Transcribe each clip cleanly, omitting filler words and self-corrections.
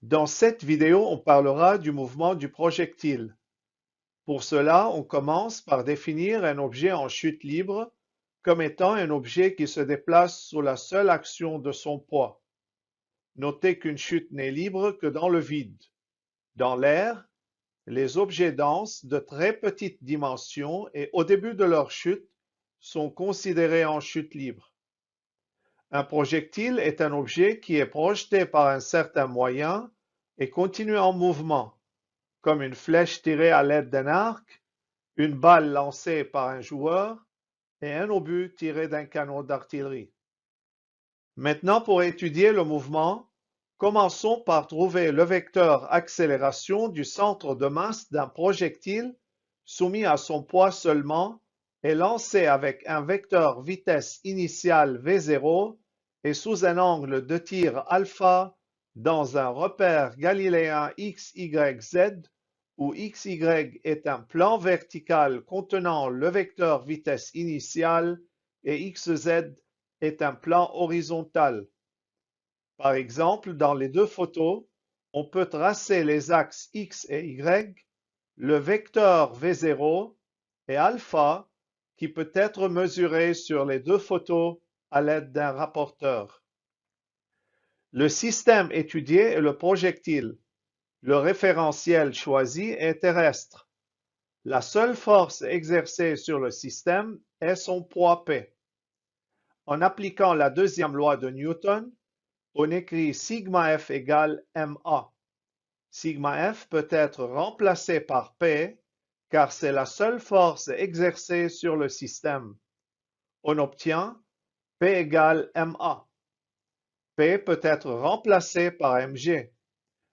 Dans cette vidéo, on parlera du mouvement du projectile. Pour cela, on commence par définir un objet en chute libre comme étant un objet qui se déplace sous la seule action de son poids. Notez qu'une chute n'est libre que dans le vide. Dans l'air, les objets denses de très petite dimension et au début de leur chute sont considérés en chute libre. Un projectile est un objet qui est projeté par un certain moyen et continue en mouvement, comme une flèche tirée à l'aide d'un arc, une balle lancée par un joueur et un obus tiré d'un canon d'artillerie. Maintenant, pour étudier le mouvement, commençons par trouver le vecteur accélération du centre de masse d'un projectile soumis à son poids seulement et lancé avec un vecteur vitesse initiale v0 et sous un angle de tir alpha dans un repère galiléen x, y, z où x, y est un plan vertical contenant le vecteur vitesse initiale et x, z est un plan horizontal. Par exemple, dans les deux photos, on peut tracer les axes x et y, le vecteur v0 et alpha qui peut être mesuré sur les deux photos à l'aide d'un rapporteur. Le système étudié est le projectile. Le référentiel choisi est terrestre. La seule force exercée sur le système est son poids P. En appliquant la deuxième loi de Newton, on écrit sigma F égale ma. Sigma F peut être remplacé par P car c'est la seule force exercée sur le système. On obtient P égale ma. P peut être remplacé par mg.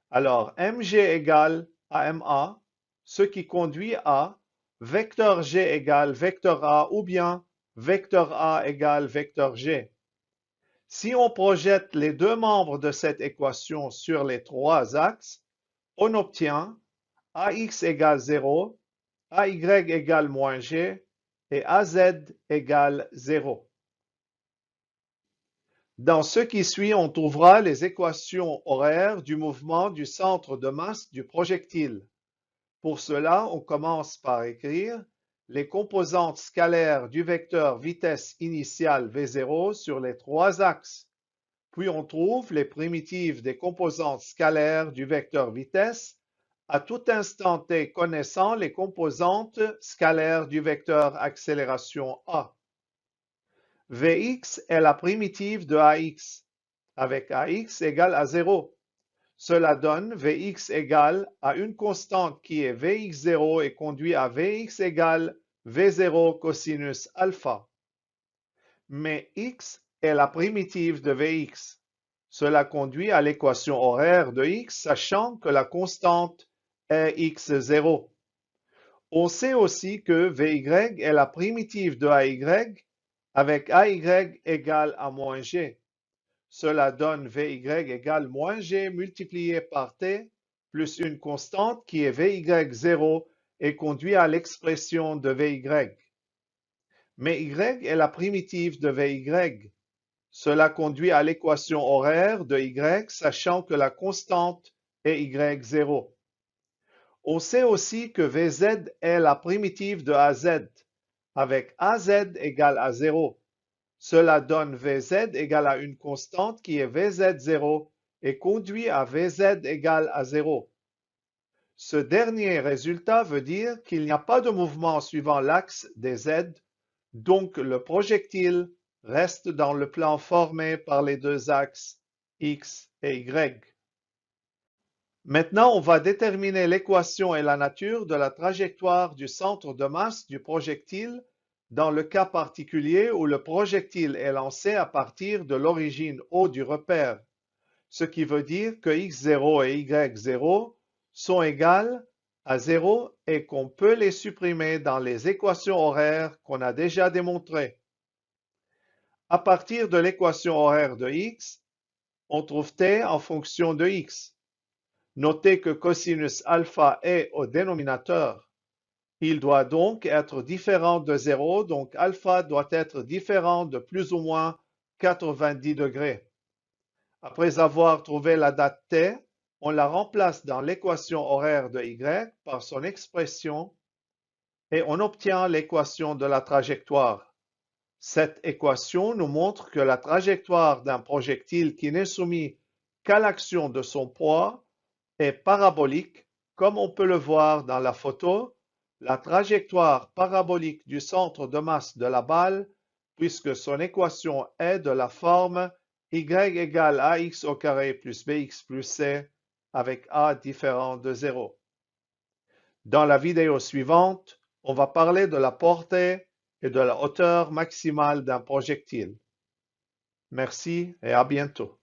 Alors mg égale à ma, ce qui conduit à vecteur g égale vecteur a ou bien vecteur a égale vecteur g. Si on projette les deux membres de cette équation sur les trois axes, on obtient ax égale 0, ay égale moins g et az égale 0. Dans ce qui suit, on trouvera les équations horaires du mouvement du centre de masse du projectile. Pour cela, on commence par écrire les composantes scalaires du vecteur vitesse initiale v0 sur les trois axes. Puis on trouve les primitives des composantes scalaires du vecteur vitesse à tout instant t connaissant les composantes scalaires du vecteur accélération a. Vx est la primitive de ax, avec ax égale à 0. Cela donne Vx égale à une constante qui est Vx0 et conduit à Vx égale V0 cosinus alpha. Mais x est la primitive de Vx. Cela conduit à l'équation horaire de x, sachant que la constante est x0. On sait aussi que Vy est la primitive de Ay avec Ay égale à moins g. Cela donne Vy égale moins g multiplié par t plus une constante qui est Vy0 et conduit à l'expression de Vy. Mais y est la primitive de Vy. Cela conduit à l'équation horaire de y, sachant que la constante est y0. On sait aussi que Vz est la primitive de Az, avec Az égale à 0. Cela donne Vz égale à une constante qui est Vz0 et conduit à Vz égale à 0. Ce dernier résultat veut dire qu'il n'y a pas de mouvement suivant l'axe des z, donc le projectile reste dans le plan formé par les deux axes x et y. Maintenant, on va déterminer l'équation et la nature de la trajectoire du centre de masse du projectile dans le cas particulier où le projectile est lancé à partir de l'origine O du repère, ce qui veut dire que x0 et y0 sont égales à 0 et qu'on peut les supprimer dans les équations horaires qu'on a déjà démontrées. À partir de l'équation horaire de x, on trouve t en fonction de x. Notez que cosinus alpha est au dénominateur. Il doit donc être différent de 0, donc alpha doit être différent de plus ou moins 90 degrés. Après avoir trouvé la date t, on la remplace dans l'équation horaire de y par son expression et on obtient l'équation de la trajectoire. Cette équation nous montre que la trajectoire d'un projectile qui n'est soumis qu'à l'action de son poids est parabolique, comme on peut le voir dans la photo, la trajectoire parabolique du centre de masse de la balle, puisque son équation est de la forme y égale ax au carré plus bx plus c avec a différent de 0. Dans la vidéo suivante, on va parler de la portée et de la hauteur maximale d'un projectile. Merci et à bientôt.